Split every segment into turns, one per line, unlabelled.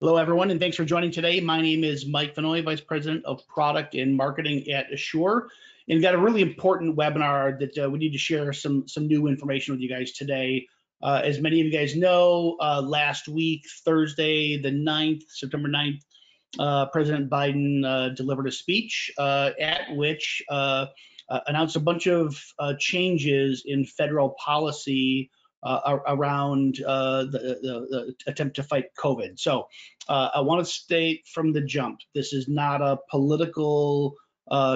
Hello, everyone, and thanks for joining today. My name is Mike Vanoy, Vice President of Product and Marketing at Assure, and got a really important webinar that we need to share some new information with you guys today. As many of you guys know, last week, Thursday, the 9th, September 9th, President Biden delivered a speech at which announced a bunch of changes in federal policy around the attempt to fight COVID. So I want to state from the jump, this is not a political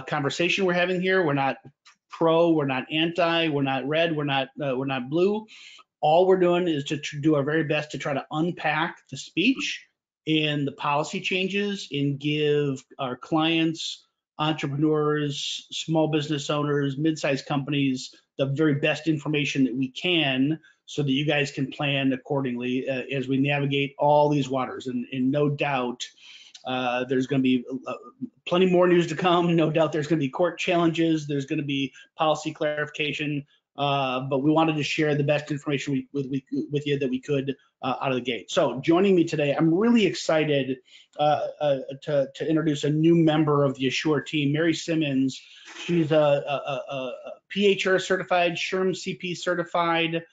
conversation we're having here. We're not pro, we're not anti, we're not red, we're not blue. All we're doing is to do our very best to try to unpack the speech and the policy changes and give our clients, entrepreneurs, small business owners, mid-sized companies the very best information that we can so that you guys can plan accordingly as we navigate all these waters. And no doubt there's going to be plenty more news to come. No doubt there's going to be court challenges. There's going to be policy clarification. But we wanted to share the best information with you that we could out of the gate. So joining me today, I'm really excited to introduce a new member of the Assure team, Mary Simmons. She's a PHR certified, SHRM CP certified.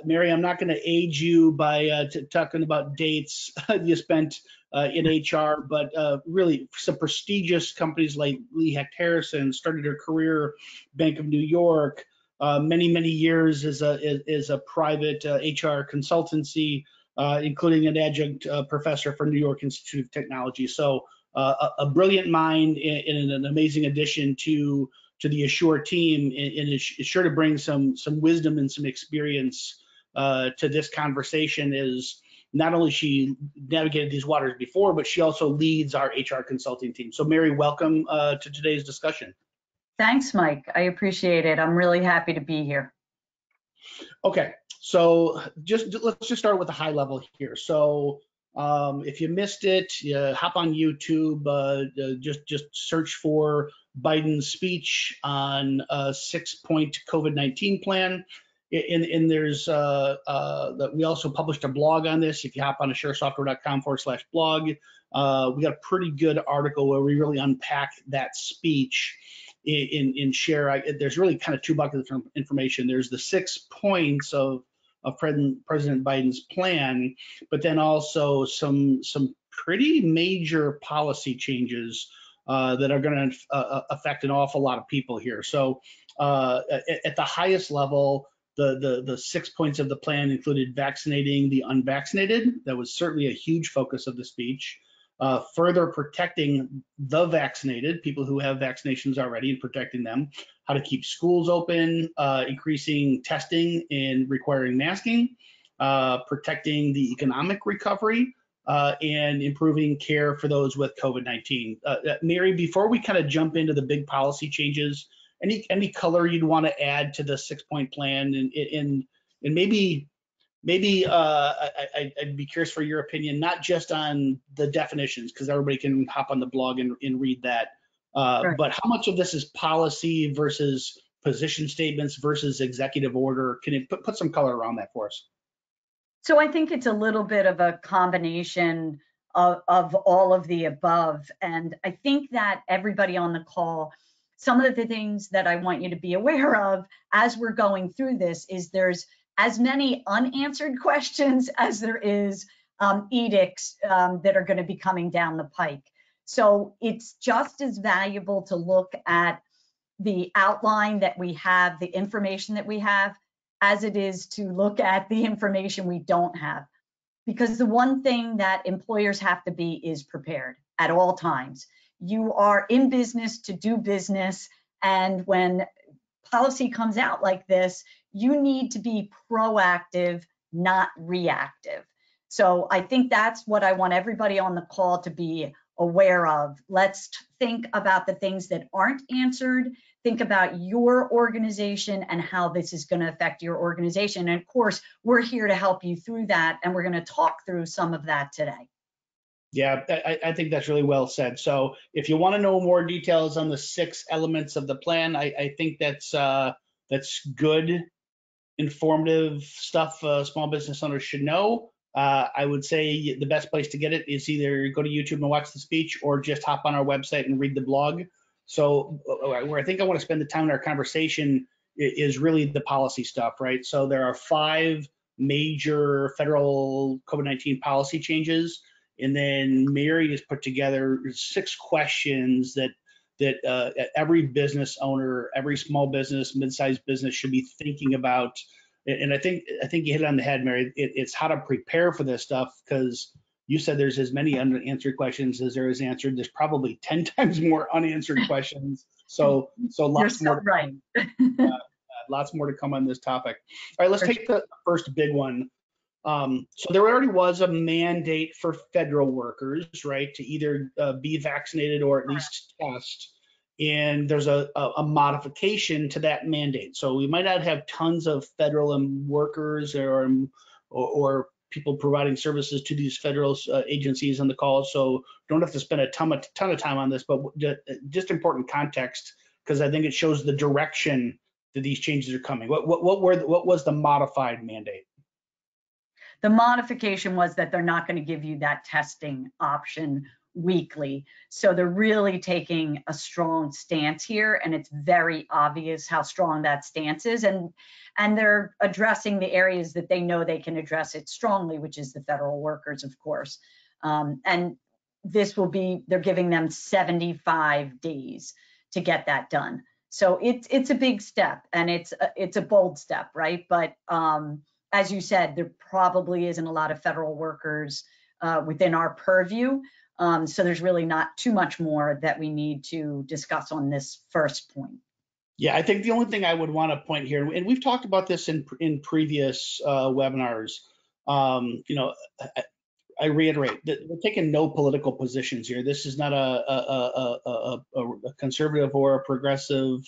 Mary, I'm not going to age you by talking about dates you spent in HR, but really some prestigious companies like Lee Hecht Harrison, started her career Bank of New York, many years as a private HR consultancy, including an adjunct professor for New York Institute of Technology. So a brilliant mind and an amazing addition to the Assure team, and is sure to bring some wisdom and some experience to this conversation. Is not only she navigated these waters before, but she also leads our HR consulting team. So Mary, welcome to today's discussion.
Thanks, Mike. I appreciate it. I'm really happy to be here.
Okay, so let's just start with the high level here. So if you missed it, hop on YouTube, just search for Biden's speech on a 6-point COVID-19 plan. And there's we also published a blog on this. If you hop on assuresoftware.com/blog, we got a pretty good article where we really unpack that speech and share. There's really kind of two buckets of information. There's the 6 points of President Biden's plan, but then also some pretty major policy changes that are going to affect an awful lot of people here. So at the highest level, the 6 points of the plan included vaccinating the unvaccinated. That was certainly a huge focus of the speech. Further protecting the vaccinated, people who have vaccinations already, and protecting them, how to keep schools open, increasing testing and requiring masking, protecting the economic recovery, and improving care for those with COVID-19. Mary, before we kind of jump into the big policy changes, any color you'd want to add to the 6-point plan, and maybe I'd be curious for your opinion, not just on the definitions, because everybody can hop on the blog and read that,
Right.
but how much of this is policy versus position statements versus executive order? Can you put some color around that for us?
So I think it's a little bit of a combination of all of the above. And I think that everybody on the call, some of the things that I want you to be aware of as we're going through this is there's as many unanswered questions as there is edicts that are going to be coming down the pike. So it's just as valuable to look at the outline that we have, the information that we have, as it is to look at the information we don't have. Because the one thing that employers have to be is prepared at all times. You are in business to do business, and when policy comes out like this, you need to be proactive, not reactive. So I think that's what I want everybody on the call to be aware of. Let's think about the things that aren't answered. Think about your organization and how this is going to affect your organization. And of course, we're here to help you through that, and we're going to talk through some of that today.
Yeah, I think that's really well said. So if you want to know more details on the 6 elements of the plan, I think that's good, informative stuff small business owners should know. I would say the best place to get it is either go to YouTube and watch the speech, or just hop on our website and read the blog. So where I think I want to spend the time in our conversation is really the policy stuff, right? So there are 5 major federal COVID-19 policy changes, and then Mary has put together 6 questions that every business owner, every small business, mid-sized business should be thinking about. And I think you hit it on the head, Mary. It's how to prepare for this stuff, because you said there's as many unanswered questions as there is answered. There's probably 10 times more unanswered questions. So lots
You're
more.
so right.
Lots more to come on this topic. All right, let's take the first big one. So there already was a mandate for federal workers, right, to either be vaccinated or at least test. And there's a modification to that mandate. So we might not have tons of federal workers or people providing services to these federal agencies on the call. So don't have to spend a ton of time on this, but just important context, because I think it shows the direction that these changes are coming. What was the modified mandate?
The modification was that they're not going to give you that testing option weekly. So they're really taking a strong stance here, and it's very obvious how strong that stance is. And they're addressing the areas that they know they can address it strongly, which is the federal workers, of course. And this will be, they're giving them 75 days to get that done. So it's a big step, and it's a bold step, right? But as you said, there probably isn't a lot of federal workers within our purview. So there's really not too much more that we need to discuss on this first point.
Yeah, I think the only thing I would want to point here, and we've talked about this in previous webinars, I reiterate that we're taking no political positions here. This is not a conservative or a progressive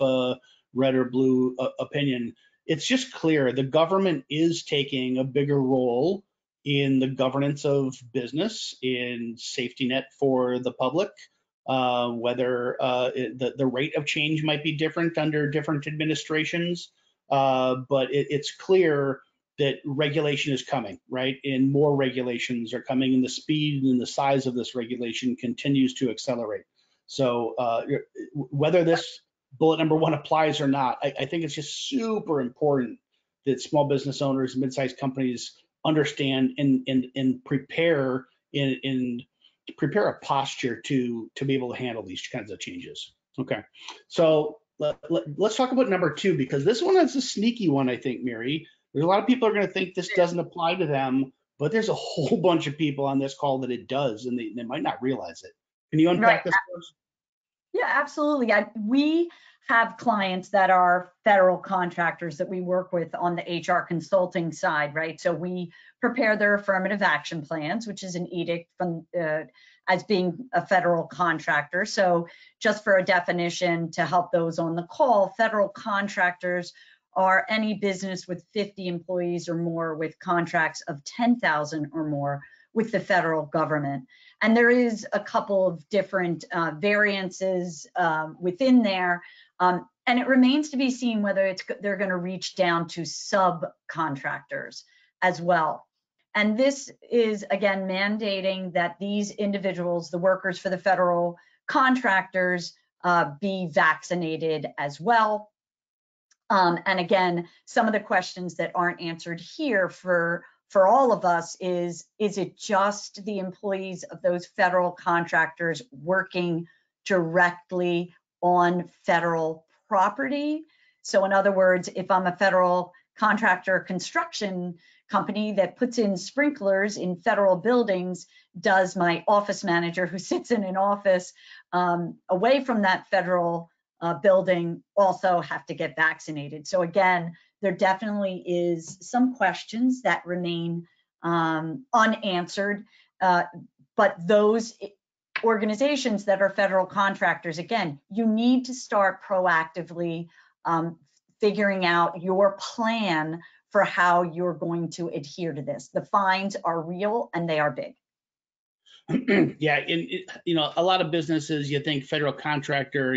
red or blue opinion. It's just clear the government is taking a bigger role in the governance of business, in safety net for the public, whether the rate of change might be different under different administrations, but it's clear that regulation is coming, right? And more regulations are coming, and the speed and the size of this regulation continues to accelerate. So whether this bullet number 1 applies or not, I think it's just super important that small business owners, mid-sized companies understand and prepare prepare a posture to be able to handle these kinds of changes. Okay, so let's talk about number 2, because this one is a sneaky one, I think, Mary. There's a lot of people are going to think this doesn't apply to them, but there's a whole bunch of people on this call that it does, and they might not realize it. Can you unpack this for us?
Yeah, absolutely. We have clients that are federal contractors that we work with on the HR consulting side, right? So we prepare their affirmative action plans, which is an edict from as being a federal contractor. So just for a definition to help those on the call, federal contractors are any business with 50 employees or more with contracts of 10,000 or more with the federal government. And there is a couple of different variances within there. And it remains to be seen whether they're going to reach down to subcontractors as well. And this is, again, mandating that these individuals, the workers for the federal contractors, be vaccinated as well. And again, some of the questions that aren't answered here for all of us is it just the employees of those federal contractors working directly on federal property? So in other words, if I'm a federal contractor construction company that puts in sprinklers in federal buildings, does my office manager who sits in an office away from that federal building also have to get vaccinated? So again, there definitely is some questions that remain unanswered, but those organizations that are federal contractors, again, you need to start proactively figuring out your plan for how you're going to adhere to this. The fines are real and they are big.
Yeah, a lot of businesses, you think federal contractor,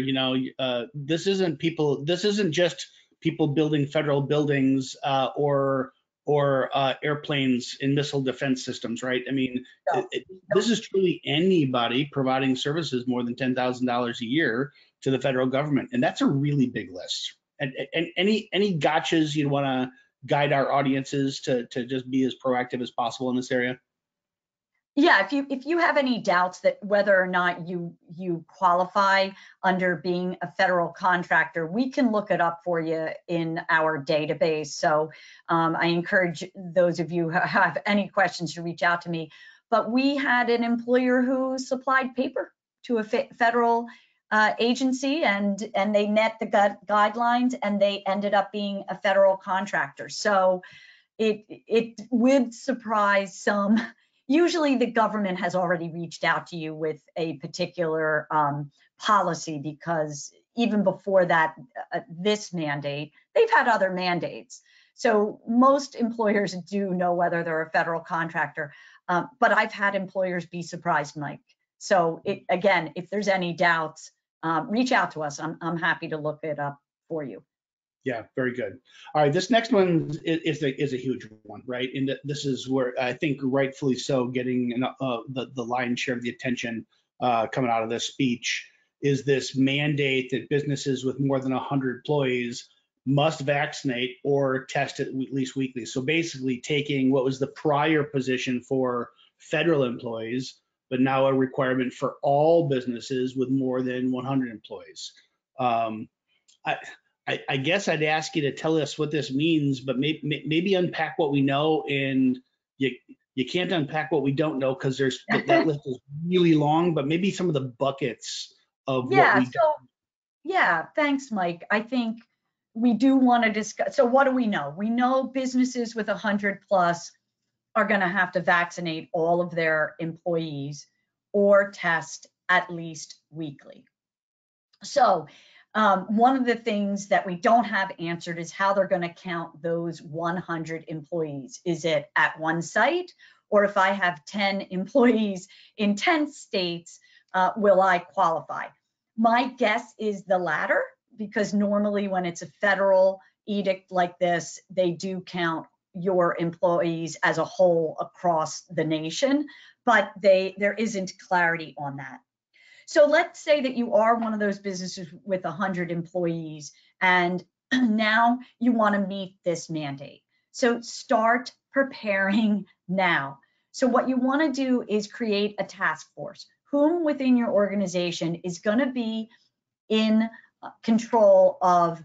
this isn't just people building federal buildings or or airplanes and missile defense systems, right? I mean,
No.
this is truly anybody providing services more than $10,000 a year to the federal government, and that's a really big list. And any gotchas you'd want to guide our audiences to just be as proactive as possible in this area?
Yeah, if you have any doubts that whether or not you qualify under being a federal contractor, we can look it up for you in our database. So I encourage those of you who have any questions to reach out to me. But we had an employer who supplied paper to a federal agency, and they met the guidelines, and they ended up being a federal contractor. So it would surprise some. Usually the government has already reached out to you with a particular policy, because even before that, this mandate, they've had other mandates. So most employers do know whether they're a federal contractor, but I've had employers be surprised, Mike. So again, if there's any doubts, reach out to us. I'm happy to look it up for you.
Yeah, very good. All right, this next one is a huge one, right? And this is where I think rightfully so, getting the lion's share of the attention coming out of this speech is this mandate that businesses with more than 100 employees must vaccinate or test at least weekly. So basically taking what was the prior position for federal employees, but now a requirement for all businesses with more than 100 employees. I guess I'd ask you to tell us what this means, but maybe unpack what we know, and you can't unpack what we don't know, because there's that list is really long, but maybe some of the buckets of what we don't.
Yeah, thanks, Mike. I think we do want to discuss. So what do we know? We know businesses with 100 plus are going to have to vaccinate all of their employees or test at least weekly. So one of the things that we don't have answered is how they're going to count those 100 employees. Is it at one site? Or if I have 10 employees in 10 states, will I qualify? My guess is the latter, because normally when it's a federal edict like this, they do count your employees as a whole across the nation, but there isn't clarity on that. So let's say that you are one of those businesses with 100 employees, and now you want to meet this mandate. So start preparing now. So what you want to do is create a task force. Whom within your organization is going to be in control of,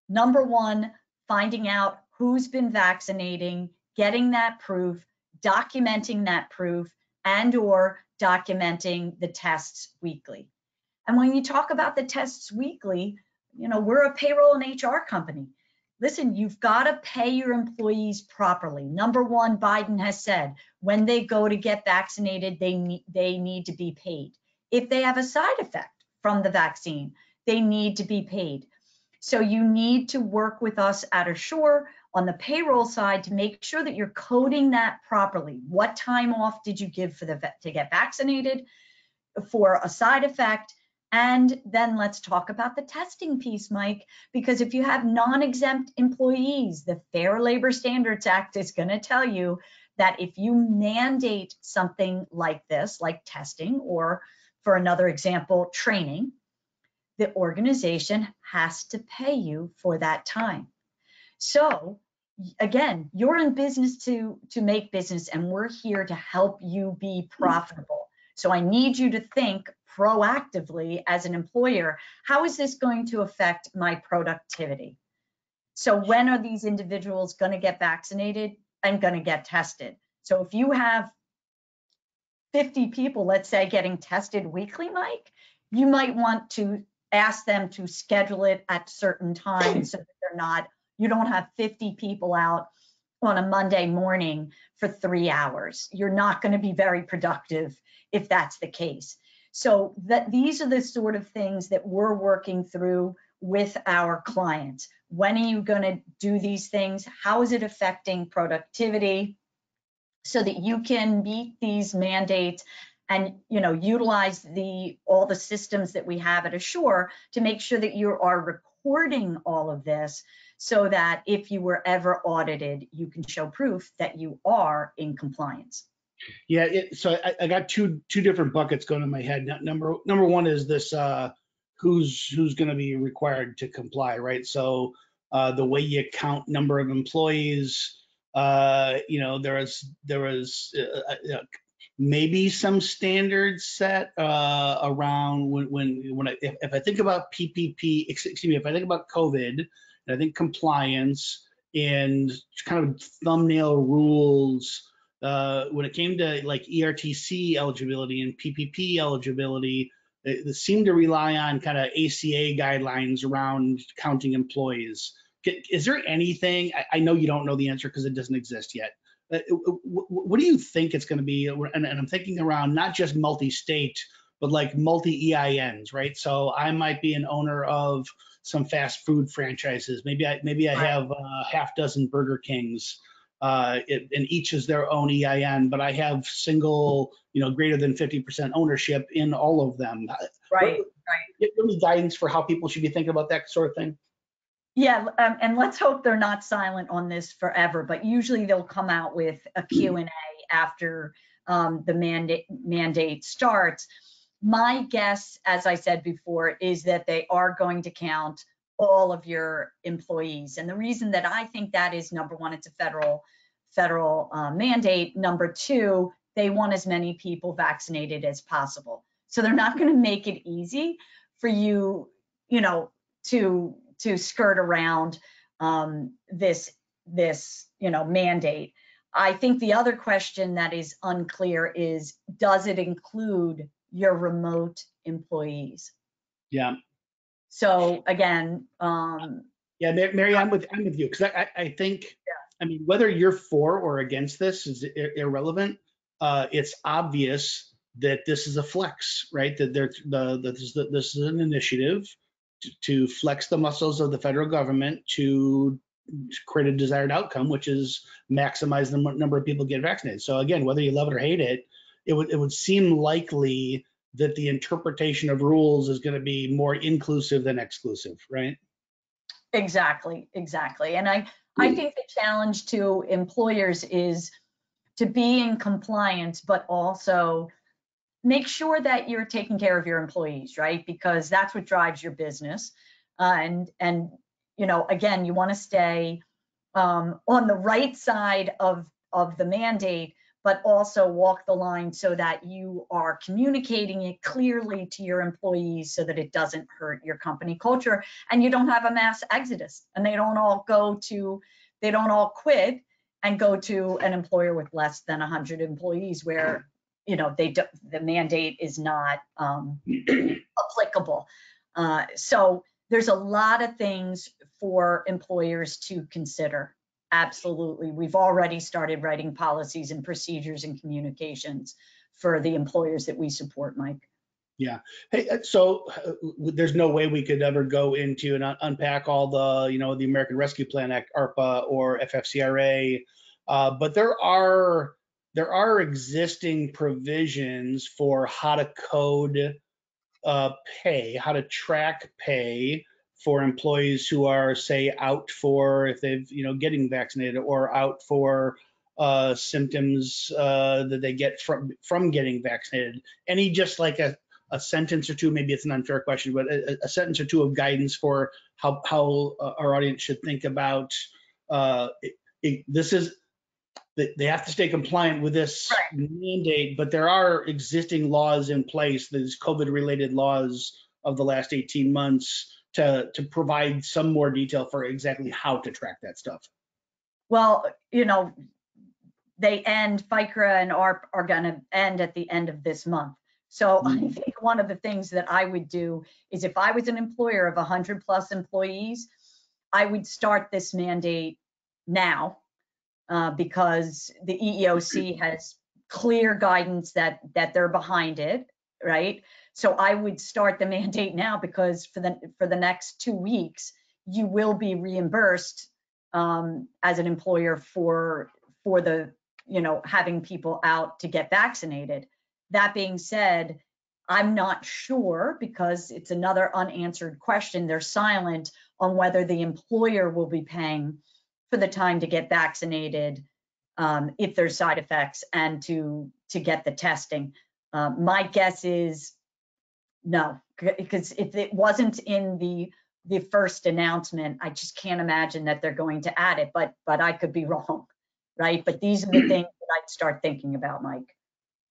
number one, finding out who's been vaccinating, getting that proof, documenting that proof, and/or documenting the tests weekly. And when you talk about the tests weekly, we're a payroll and HR company. Listen, you've got to pay your employees properly. Number one, Biden has said when they go to get vaccinated, they need to be paid. If they have a side effect from the vaccine, they need to be paid. So you need to work with us at Assure on the payroll side to make sure that you're coding that properly. What time off did you give to get vaccinated, for a side effect? And then let's talk about the testing piece, Mike, because if you have non-exempt employees, the Fair Labor Standards Act is going to tell you that if you mandate something like this, like testing, or for another example, training, the organization has to pay you for that time. So again, you're in business to make business, and we're here to help you be profitable. So I need you to think proactively as an employer, how is this going to affect my productivity? So when are these individuals going to get vaccinated and going to get tested? So if you have 50 people, let's say, getting tested weekly, Mike, you might want to ask them to schedule it at certain times so that you don't have 50 people out on a Monday morning for 3 hours. You're not going to be very productive if that's the case. So these are the sort of things that we're working through with our clients. When are you going to do these things? How is it affecting productivity, so that you can meet these mandates and utilize all the systems that we have at Assure to make sure that you are reporting all of this so that if you were ever audited, you can show proof that you are in compliance.
Yeah, so I got two different buckets going in my head. Number one is this who's going to be required to comply, right? So the way you count number of employees, there was maybe some standards set around if I think about PPP, excuse me, if I think about COVID, and I think compliance and kind of thumbnail rules. When it came to like ERTC eligibility and PPP eligibility, they seem to rely on kind of ACA guidelines around counting employees. Is there anything, I know you don't know the answer because it doesn't exist yet. What do you think it's going to be? And I'm thinking around not just multi-state, but like multi-EINs, right? So I might be an owner of some fast food franchises. Maybe I have a half dozen Burger Kings. And each is their own EIN, but I have single, greater than 50% ownership in all of them.
Right.
Any guidance for how people should be thinking about that sort of thing?
Yeah, and let's hope they're not silent on this forever, but usually they'll come out with a Q&A after the mandate starts. My guess, as I said before, is that they are going to count all of your employees. And the reason that I think that is, number one, it's a federal mandate. Number two, they want as many people vaccinated as possible. So they're not going to make it easy for you, to skirt around this mandate. I think the other question that is unclear is, does it include your remote employees?
Yeah.
So again,
yeah, Mary, I'm with you because I think, I mean, whether you're for or against this is irrelevant. It's obvious that this is a flex, right? That this is an initiative to flex the muscles of the federal government to create a desired outcome, which is maximize the number of people get vaccinated. So again, whether you love it or hate it, it would seem likely that the interpretation of rules is going to be more inclusive than exclusive, right?
Exactly. And I think the challenge to employers is to be in compliance, but also make sure that you're taking care of your employees, right? Because that's what drives your business. And again, you want to stay on the right side of the mandate, but also walk the line so that you are communicating it clearly to your employees so that it doesn't hurt your company culture and you don't have a mass exodus and they don't all quit and go to an employer with less than 100 employees where the mandate is not applicable. So there's a lot of things for employers to consider. Absolutely. We've already started writing policies and procedures and communications for the employers that we support, Mike.
Yeah. Hey, so there's no way we could ever go into and unpack all the, the American Rescue Plan Act, ARPA or FFCRA, but there are existing provisions for how to code pay, how to track pay for employees who are, say, out for if they've, getting vaccinated or out for symptoms that they get from getting vaccinated. Any just like a sentence or two, maybe it's an unfair question, but a sentence or two of guidance for how our audience should think about this is. They have to stay compliant with this mandate, but there are existing laws in place, these COVID-related laws of the last 18 months to provide some more detail for exactly how to track that stuff.
Well, they end, FICRA and ARP are going to end at the end of this month. So I think one of the things that I would do is if I was an employer of 100 plus employees, I would start this mandate now. Because the EEOC has clear guidance that they're behind it, right? So I would start the mandate now because for the next 2 weeks, you will be reimbursed as an employer for the having people out to get vaccinated. That being said, I'm not sure because it's another unanswered question. They're silent on whether the employer will be paying for the time to get vaccinated, if there's side effects, and to get the testing. My guess is no, because if it wasn't in the first announcement, I just can't imagine that they're going to add it, but I could be wrong, right? But these are the things that I'd start thinking about, Mike.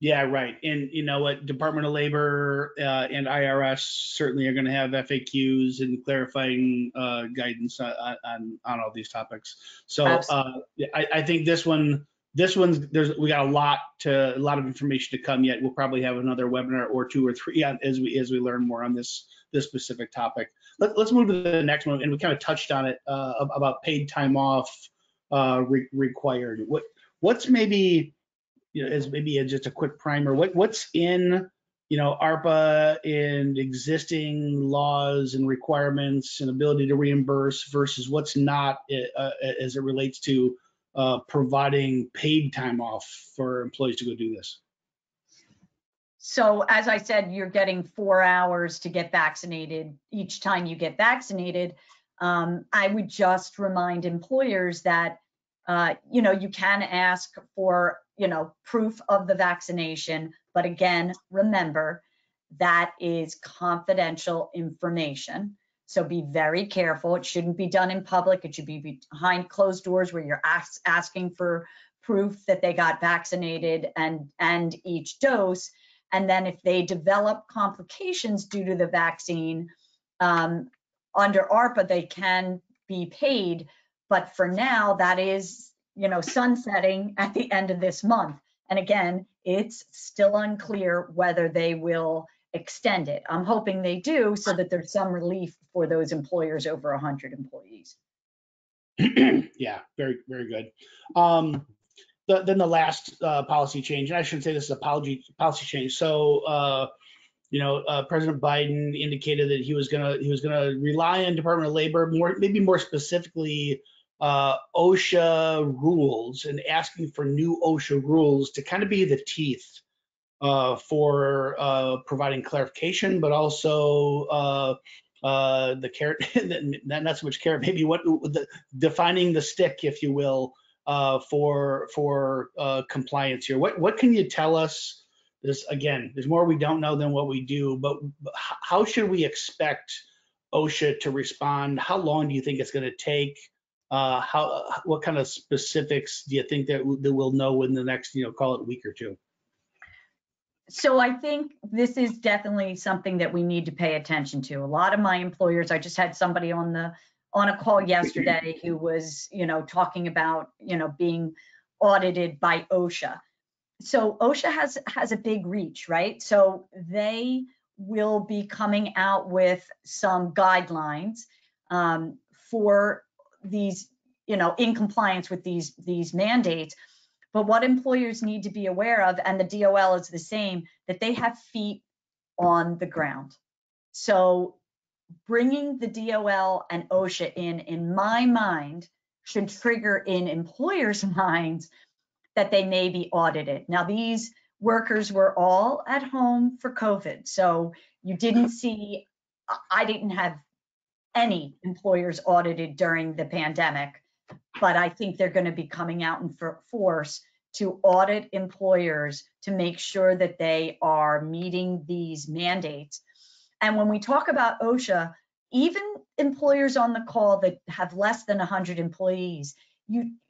Yeah, right. And you know what, Department of Labor and IRS certainly are going to have FAQs and clarifying guidance on all these topics. So I think this one's we got a lot of information to come yet. We'll probably have another webinar or two or three as we learn more on this specific topic. Let's move to the next one, and we kind of touched on it about paid time off required. What's maybe, as maybe just a quick primer, what's in, ARPA and existing laws and requirements and ability to reimburse versus what's not as it relates to providing paid time off for employees to go do this?
So as I said, you're getting 4 hours to get vaccinated each time you get vaccinated. I would just remind employers that, you can ask for, proof of the vaccination. But again, remember, that is confidential information. So be very careful. It shouldn't be done in public. It should be behind closed doors where you're asking for proof that they got vaccinated and each dose. And then if they develop complications due to the vaccine, under ARPA, they can be paid. But for now, that is, sunsetting at the end of this month. And again, it's still unclear whether they will extend it. I'm hoping they do, so that there's some relief for those employers over 100 employees.
Yeah, very, very good. Then the last policy change, and I shouldn't say this is a policy change. So, President Biden indicated that he was gonna rely on Department of Labor, maybe more specifically OSHA rules, and asking for new OSHA rules to kind of be the teeth for providing clarification, but also the carrot, not so much carrot, maybe defining the stick, if you will, for compliance here. What can you tell us? Again, there's more we don't know than what we do, but how should we expect OSHA to respond? How long do you think it's going to take? What kind of specifics do you think that we'll know in the next, call it a week or two?
So I think this is definitely something that we need to pay attention to. A lot of my employers, I just had somebody on a call yesterday who was, talking about, being audited by OSHA. So OSHA has a big reach, right? So they will be coming out with some guidelines for these, in compliance with these mandates. But what employers need to be aware of, and the DOL is the same, that they have feet on the ground. So bringing the DOL and OSHA in my mind, should trigger in employers' minds that they may be audited. Now, these workers were all at home for COVID. So you didn't see, I didn't have any employers audited during the pandemic, but I think they're going to be coming out in force to audit employers to make sure that they are meeting these mandates. And when we talk about OSHA, even employers on the call that have less than 100 employees,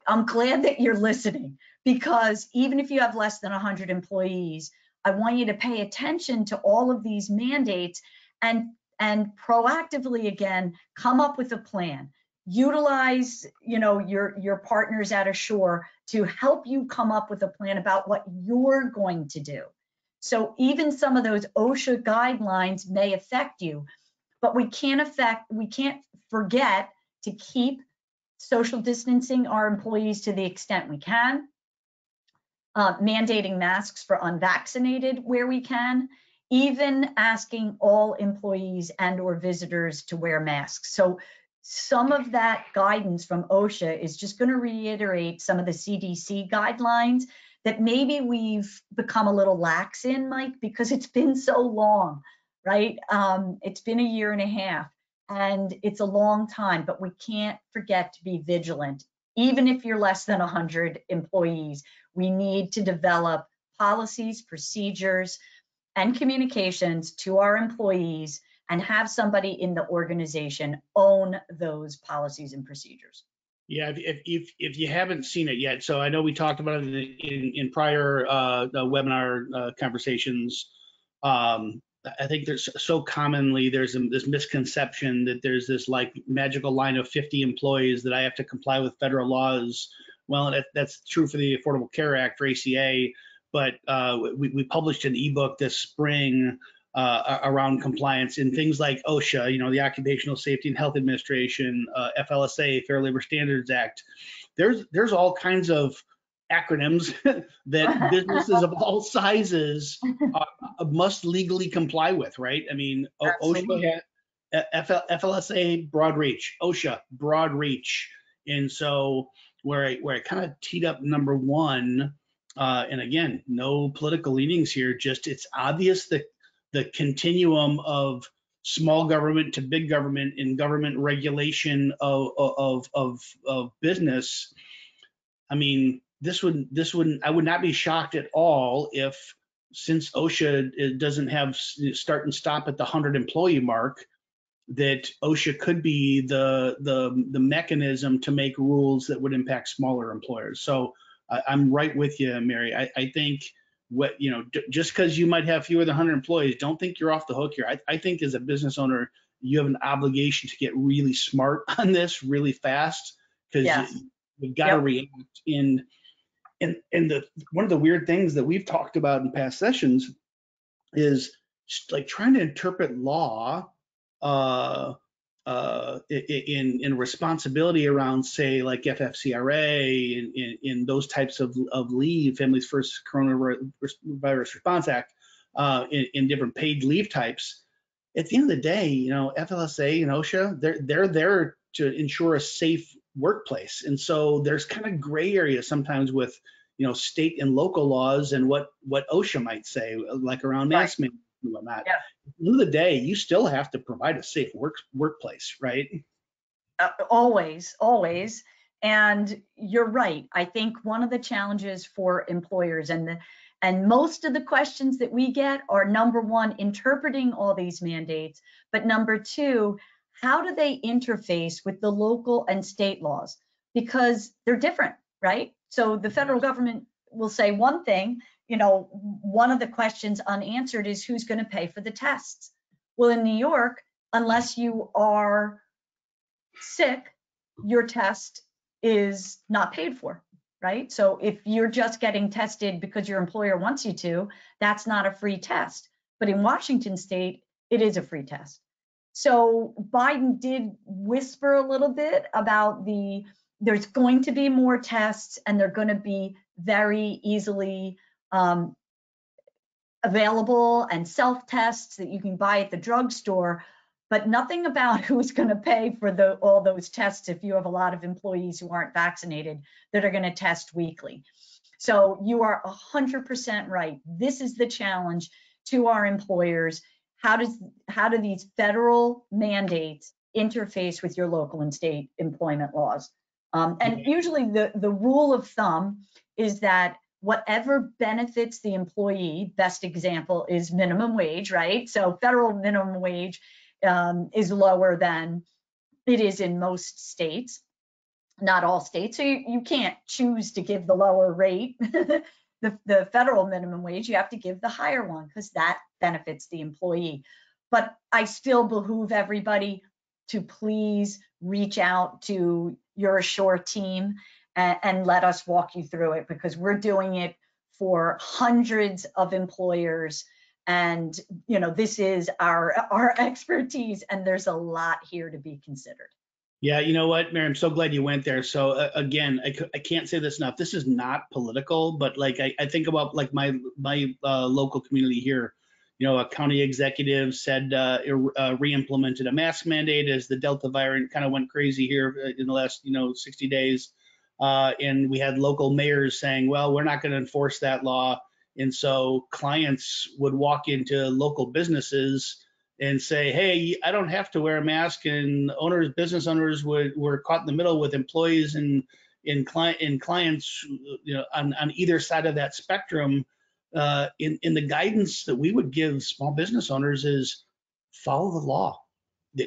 I'm glad that you're listening, because even if you have less than 100 employees, I want you to pay attention to all of these mandates and proactively, again, come up with a plan. Utilize, your partners at Assure to help you come up with a plan about what you're going to do. So even some of those OSHA guidelines may affect you, but we can't forget to keep social distancing our employees to the extent we can, mandating masks for unvaccinated where we can, even asking all employees and or visitors to wear masks. So some of that guidance from OSHA is just going to reiterate some of the CDC guidelines that maybe we've become a little lax in, Mike, because it's been so long, right? It's been a year and a half. and it's a long time, but we can't forget to be vigilant. Even if you're less than 100 employees, we need to develop policies, procedures, and communications to our employees and have somebody in the organization own those policies and procedures.
Yeah, if you haven't seen it yet, so I know we talked about it in prior webinar conversations. I think there's so commonly there's this misconception that there's this like magical line of 50 employees that I have to comply with federal laws. Well, that's true for the Affordable Care Act, for ACA, but we published an ebook this spring around compliance in things like OSHA, you know, the Occupational Safety and Health Administration, FLSA, Fair Labor Standards Act. There's all kinds of acronyms that businesses of all sizes must legally comply with, right? I mean, OSHA, FLSA, broad reach, OSHA, broad reach. And so where I kind of teed up number one, and again, no political leanings here, just it's obvious that the continuum of small government to big government and government regulation of business. I mean, I would not be shocked at all if, since OSHA doesn't have start and stop at the 100 employee mark, that OSHA could be the mechanism to make rules that would impact smaller employers. So I'm right with you, Mary. I think just because you might have fewer than 100 employees, don't think you're off the hook here. I think as a business owner, you have an obligation to get really smart on this really fast, because you've got to react. And one of the weird things that we've talked about in past sessions is like trying to interpret law in responsibility around, say, like FFCRA in those types of leave, Families First Coronavirus Response Act, in different paid leave types. At the end of the day, you know, FLSA and OSHA, they're there to ensure a safe workplace, and so there's kind of gray area sometimes with, you know, state and local laws and what OSHA might say, like around mask mandates and whatnot.
Yeah.
At the end of the day, you still have to provide a safe workplace, right?
Always. And you're right. I think one of the challenges for employers and most of the questions that we get are, number one, interpreting all these mandates, but number two, how do they interface with the local and state laws? Because they're different, right? So the federal government will say one thing. You know, one of the questions unanswered is who's going to pay for the tests? Well, in New York, unless you are sick, your test is not paid for, right? So if you're just getting tested because your employer wants you to, that's not a free test. But in Washington state, it is a free test. So Biden did whisper a little bit about there's going to be more tests, and they're going to be very easily available, and self-tests that you can buy at the drugstore, but nothing about who's going to pay for all those tests if you have a lot of employees who aren't vaccinated that are going to test weekly. So you are 100% right. This is the challenge to our employers. How do these federal mandates interface with your local and state employment laws? And usually the rule of thumb is that whatever benefits the employee, best example is minimum wage, right? So federal minimum wage is lower than it is in most states, not all states. So you can't choose to give the lower rate, the federal minimum wage. You have to give the higher one because that benefits the employee. But I still behoove everybody to please reach out to your Assure team and let us walk you through it, because we're doing it for hundreds of employers. And, you know, this is our expertise, and there's a lot here to be considered.
Yeah, you know what, Mary, I'm so glad you went there. So again, I can't say this enough. This is not political, but like I think about like my local community here. You know, a county executive said re-implemented a mask mandate as the Delta variant kind of went crazy here in the last 60 days. And we had local mayors saying, well, we're not going to enforce that law. And so clients would walk into local businesses and say, hey, I don't have to wear a mask, and business owners were caught in the middle with employees and clients, on either side of that spectrum. In the guidance that we would give small business owners is follow the law.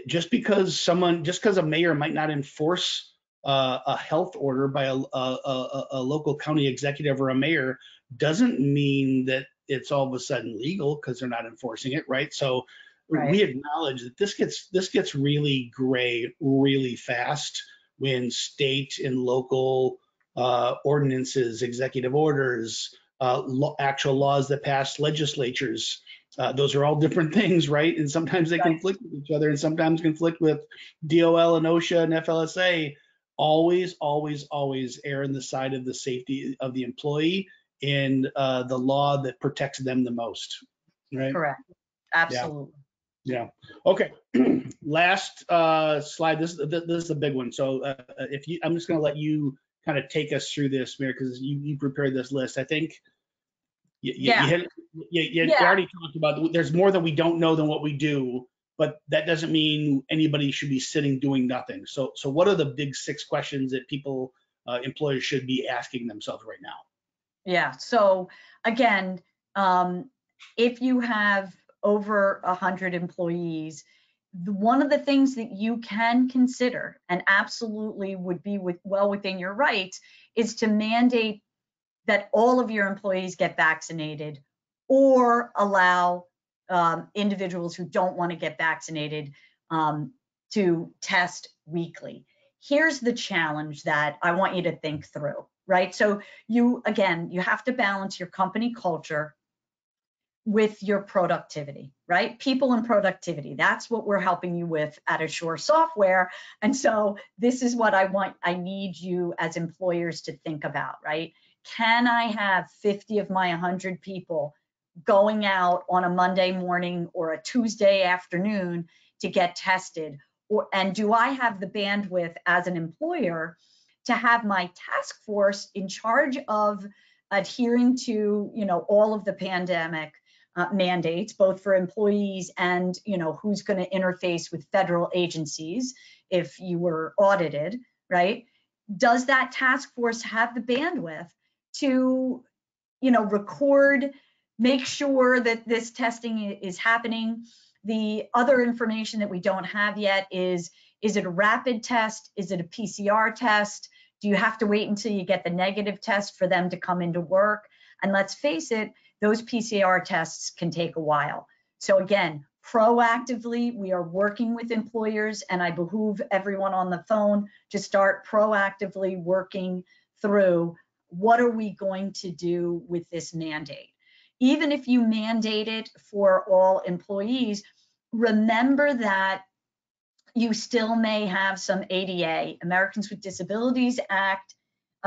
Just because a mayor might not enforce a health order by a local county executive or a mayor doesn't mean that it's all of a sudden legal because they're not enforcing it, right? So we acknowledge that this gets really gray really fast when state and local ordinances, executive orders, actual laws that pass legislatures. Those are all different things, right? And sometimes they conflict with each other, and sometimes conflict with DOL and OSHA and FLSA. Always, always, always err on the side of the safety of the employee and the law that protects them the most, right?
Correct. Absolutely.
Yeah. Okay. Last slide. This is a big one. So I'm just going to let you kind of take us through this, Mary, because you prepared this list. I think you already talked about there's more that we don't know than what we do, but that doesn't mean anybody should be sitting doing nothing. So what are the big 6 questions that employers should be asking themselves right now?
Yeah. So again, if you have over 100 employees, one of the things that you can consider, and absolutely would be well within your rights, is to mandate that all of your employees get vaccinated, or allow individuals who don't want to get vaccinated to test weekly. Here's the challenge that I want you to think through, right? So you have to balance your company culture with your productivity, right? People and productivity. That's what we're helping you with at Assure Software. And so this is what I need you as employers to think about, right? Can I have 50 of my 100 people going out on a Monday morning or a Tuesday afternoon to get tested? And do I have the bandwidth as an employer to have my task force in charge of adhering to, all of the pandemic mandates, both for employees and, who's going to interface with federal agencies if you were audited, right? Does that task force have the bandwidth to, record, make sure that this testing is happening? The other information that we don't have yet is it a rapid test? Is it a PCR test? Do you have to wait until you get the negative test for them to come into work? And let's face it, those PCR tests can take a while. So again, proactively, we are working with employers, and I behoove everyone on the phone to start proactively working through what are we going to do with this mandate. Even if you mandate it for all employees, remember that you still may have some ADA, Americans with Disabilities Act,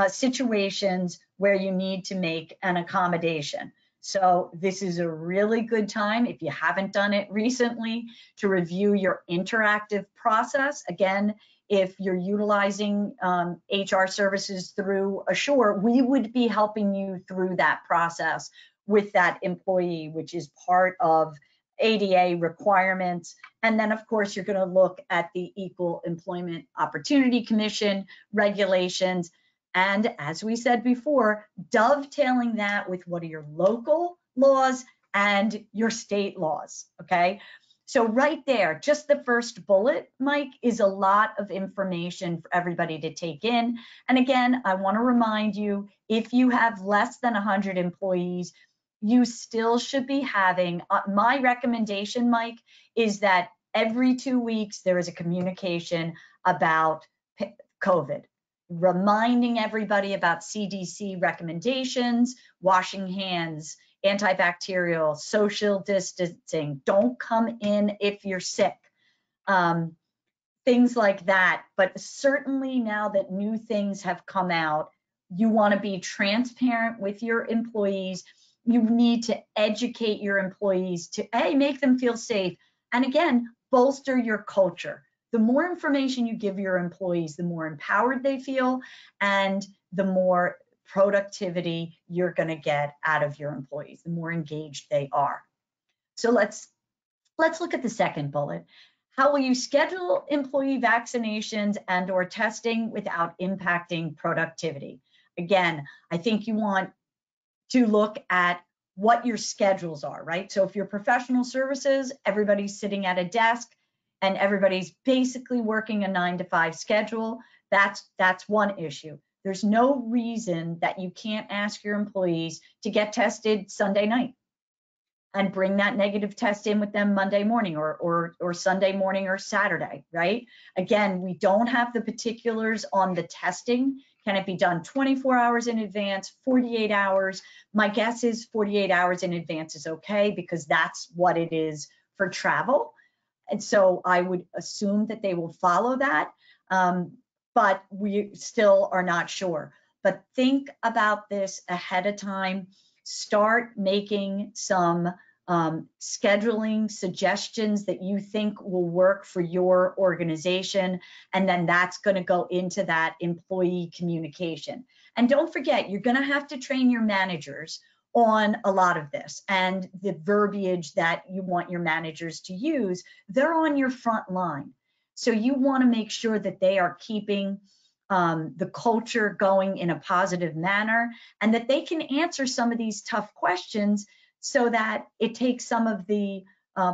situations where you need to make an accommodation. So this is a really good time, if you haven't done it recently, to review your interactive process. Again, if you're utilizing HR services through Assure, we would be helping you through that process with that employee, which is part of ADA requirements. And then, of course, you're going to look at the Equal Employment Opportunity Commission regulations. And as we said before, dovetailing that with what are your local laws and your state laws, okay? So right there, just the first bullet, Mike, is a lot of information for everybody to take in. And again, I want to remind you, if you have less than 100 employees, you still should be having, my recommendation, Mike, is that every 2 weeks there is a communication about COVID, reminding everybody about CDC recommendations, washing hands, antibacterial, social distancing, don't come in if you're sick, things like that. But certainly now that new things have come out, you want to be transparent with your employees. You need to educate your employees to make them feel safe. And again, bolster your culture. The more information you give your employees, the more empowered they feel, and the more productivity you're going to get out of your employees, the more engaged they are. So let's Let's look at the second bullet. How will you schedule employee vaccinations and/or testing without impacting productivity? Again, I think you want to look at what your schedules are, right? So if you're professional services, everybody's sitting at a desk and everybody's basically working a 9-to-5 schedule. That's one issue. There's no reason that you can't ask your employees to get tested Sunday night and bring that negative test in with them Monday morning or Sunday morning or Saturday, right? Again, we don't have the particulars on the testing. Can it be done 24 hours in advance, 48 hours? My guess is 48 hours in advance is okay because that's what it is for travel. And so I would assume that they will follow that, but we still are not sure. But think about this ahead of time. Start making some scheduling suggestions that you think will work for your organization, and then that's going to go into that employee communication. And don't forget, you're going to have to train your managers on a lot of this, and the verbiage that you want your managers to use, they're on your front line. So you want to make sure that they are keeping the culture going in a positive manner, and that they can answer some of these tough questions so that it takes some of the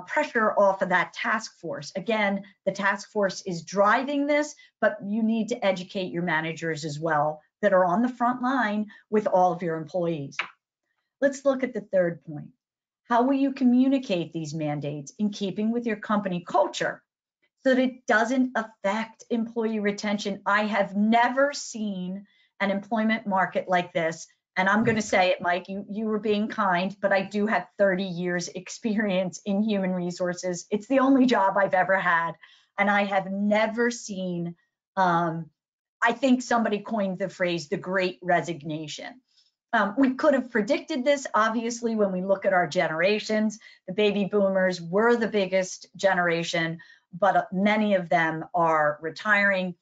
pressure off of that task force. Again, the task force is driving this, but you need to educate your managers as well that are on the front line with all of your employees. Let's look at the third point. How will you communicate these mandates in keeping with your company culture so that it doesn't affect employee retention? I have never seen an employment market like this. And I'm going to say it, Mike, you were being kind, but I do have 30 years experience in human resources. It's the only job I've ever had. And I have never seen, I think somebody coined the phrase, the Great Resignation. We could have predicted this, obviously, when we look at our generations. The baby boomers were the biggest generation, but many of them are retiring.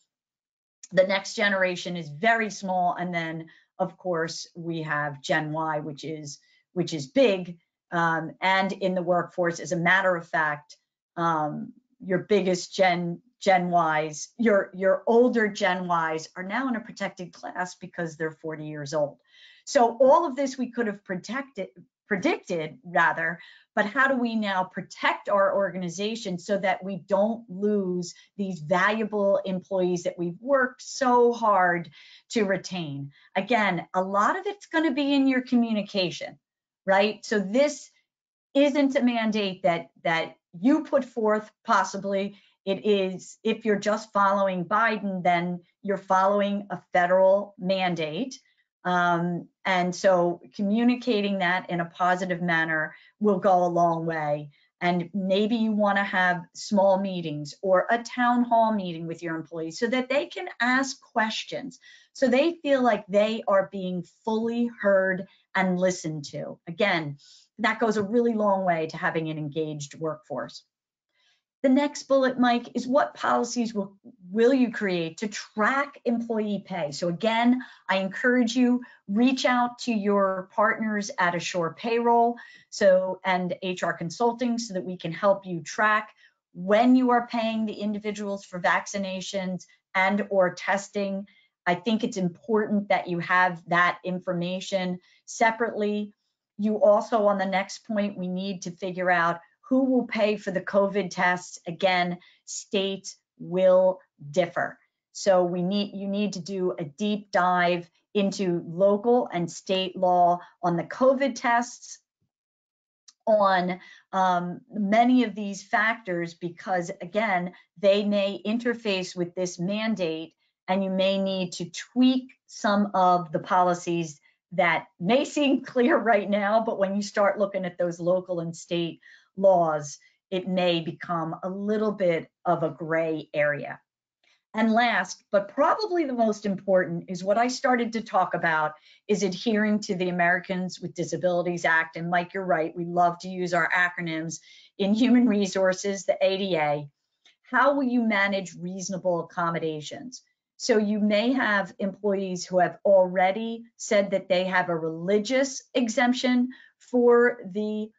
The next generation is very small, and then of course we have Gen Y, which is big, and in the workforce. As a matter of fact, your biggest Gen Ys, your older Gen Ys are now in a protected class because they're 40 years old. So all of this we could have predicted rather, but how do we now protect our organization so that we don't lose these valuable employees that we've worked so hard to retain? Again, a lot of it's going to be in your communication, right? So this isn't a mandate that you put forth, possibly. It is, if you're just following Biden, then you're following a federal mandate. And so communicating that in a positive manner will go a long way. And maybe you want to have small meetings or a town hall meeting with your employees so that they can ask questions, so they feel like they are being fully heard and listened to. Again, that goes a really long way to having an engaged workforce. The next bullet, Mike, is what policies will you create to track employee pay? So again, I encourage you, reach out to your partners at Assure Payroll and HR Consulting so that we can help you track when you are paying the individuals for vaccinations and or testing. I think it's important that you have that information separately. You also, on the next point, we need to figure out who will pay for the COVID tests. Again, states will differ. So you need to do a deep dive into local and state law on the COVID tests, on many of these factors, because again, they may interface with this mandate, and you may need to tweak some of the policies that may seem clear right now, but when you start looking at those local and state laws, it may become a little bit of a gray area. And last, but probably the most important, is what I started to talk about, is adhering to the Americans with Disabilities Act. And Mike, you're right, we love to use our acronyms in human resources, the ADA. How will you manage reasonable accommodations? So you may have employees who have already said that they have a religious exemption for the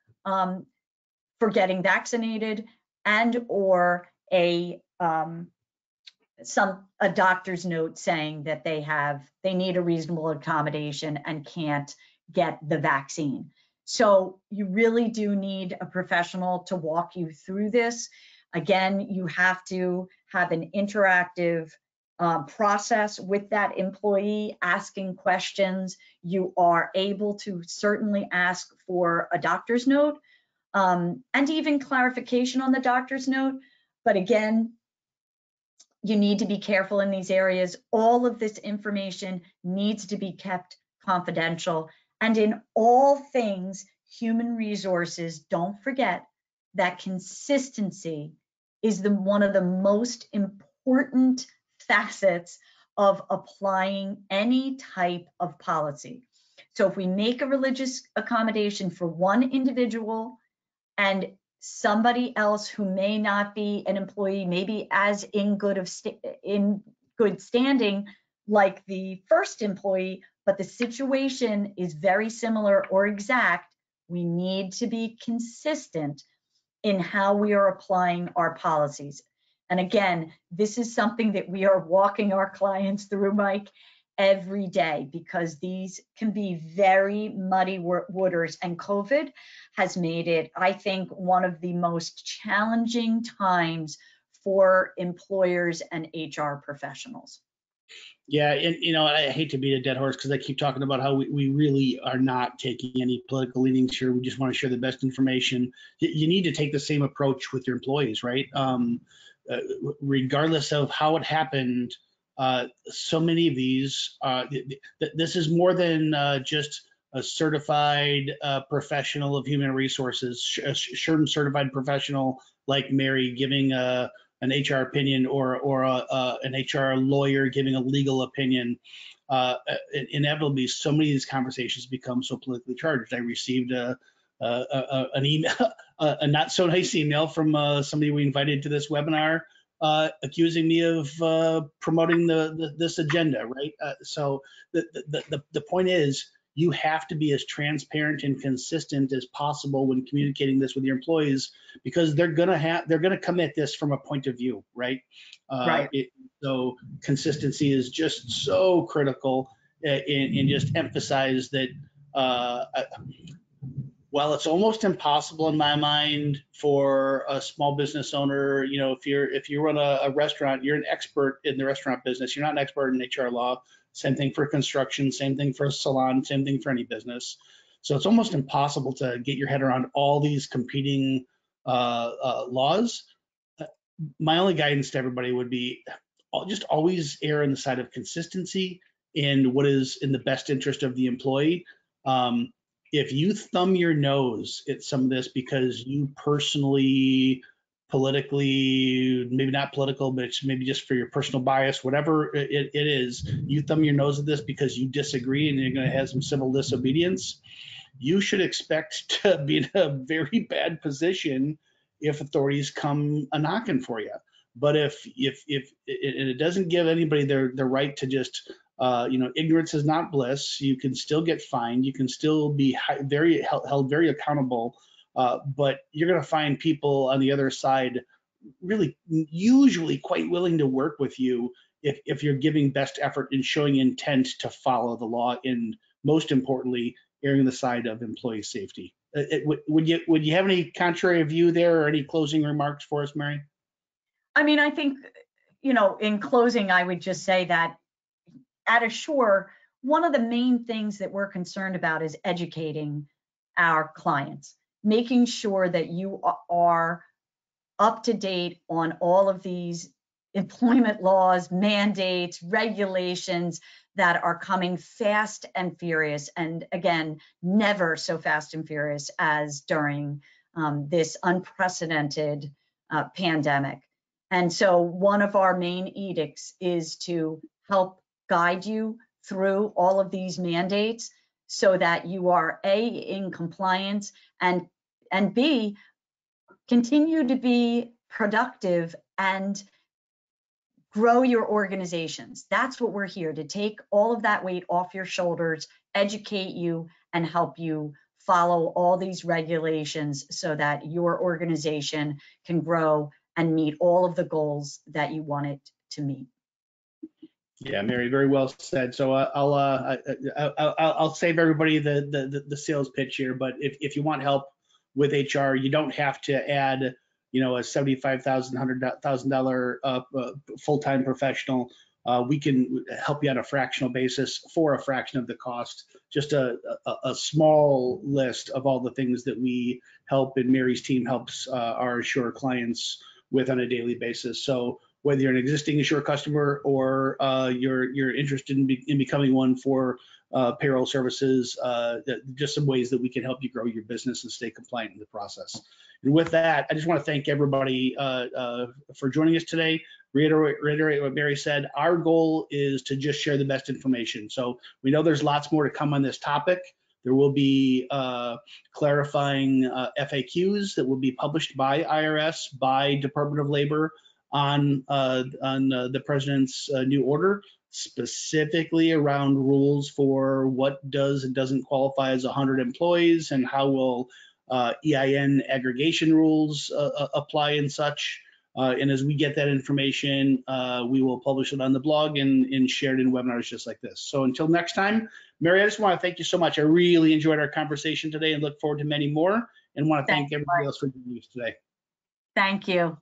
for getting vaccinated, and or a doctor's note saying that they need a reasonable accommodation and can't get the vaccine. So you really do need a professional to walk you through this. Again, you have to have an interactive process with that employee, asking questions. You are able to certainly ask for a doctor's note and even clarification on the doctor's note. But again, you need to be careful in these areas. All of this information needs to be kept confidential. And in all things human resources, don't forget that consistency is one of the most important facets of applying any type of policy. So if we make a religious accommodation for one individual and somebody else who may not be an employee, maybe as in good standing like the first employee, but the situation is very similar or exact, we need to be consistent in how we are applying our policies. And again, this is something that we are walking our clients through, Mike, every day, because these can be very muddy waters, and COVID has made it, I think, one of the most challenging times for employers and HR professionals.
Yeah, and I hate to beat a dead horse because I keep talking about how we really are not taking any political leanings here. We just want to share the best information. You need to take the same approach with your employees, right? Regardless of how it happened, so many of these, this is more than just a certified professional of human resources, a certified professional like Mary giving an HR opinion or an HR lawyer giving a legal opinion. Inevitably, so many of these conversations become so politically charged. I received an email, a not so nice email from somebody we invited to this webinar, accusing me of promoting this agenda, right? So the point is, you have to be as transparent and consistent as possible when communicating this with your employees, because they're gonna come at this from a point of view, right?
Right.
So consistency is just so critical, and just emphasize that while it's almost impossible in my mind for a small business owner, if you run a restaurant, you're an expert in the restaurant business. You're not an expert in HR law. Same thing for construction, same thing for a salon, same thing for any business. So it's almost impossible to get your head around all these competing laws. My only guidance to everybody would be just always err on the side of consistency in what is in the best interest of the employee. If you thumb your nose at some of this because you personally, politically, maybe not political, but it's maybe just for your personal bias, whatever it is, you thumb your nose at this because you disagree and you're going to have some civil disobedience, you should expect to be in a very bad position if authorities come a knocking for you. But if it doesn't give anybody the right to just ignorance is not bliss. You can still get fined. You can still be held very accountable. But you're going to find people on the other side really usually quite willing to work with you if you're giving best effort and showing intent to follow the law, and most importantly, erring on the side of employee safety. Would you have any contrary view there, or any closing remarks for us, Mary?
I mean, I think, in closing, I would just say that at Assure, one of the main things that we're concerned about is educating our clients, making sure that you are up to date on all of these employment laws, mandates, regulations that are coming fast and furious. And again, never so fast and furious as during this unprecedented pandemic. And so one of our main edicts is to help guide you through all of these mandates so that you are A, in compliance, and B, continue to be productive and grow your organizations. That's what we're here to take all of that weight off your shoulders, educate you, and help you follow all these regulations so that your organization can grow and meet all of the goals that you want it to meet.
Yeah, Mary, very well said. So I'll save everybody the sales pitch here. But if you want help with HR, you don't have to add, a $75,000 full-time professional. We can help you on a fractional basis for a fraction of the cost. Just a small list of all the things that we help, and Mary's team helps our Assure clients with on a daily basis. So whether you're an existing Assure customer or you're interested in becoming one for payroll services, just some ways that we can help you grow your business and stay compliant in the process. And with that, I just want to thank everybody for joining us today. Reiterate what Mary said. Our goal is to just share the best information. So we know there's lots more to come on this topic. There will be clarifying FAQs that will be published by IRS, by Department of Labor, on the president's new order, specifically around rules for what does and doesn't qualify as 100 employees, and how will EIN aggregation rules apply and such. And as we get that information, we will publish it on the blog and share it in webinars just like this. So until next time, Mary, I just want to thank you so much. I really enjoyed our conversation today and look forward to many more, and want to thank everybody else for joining us today.
Thank you.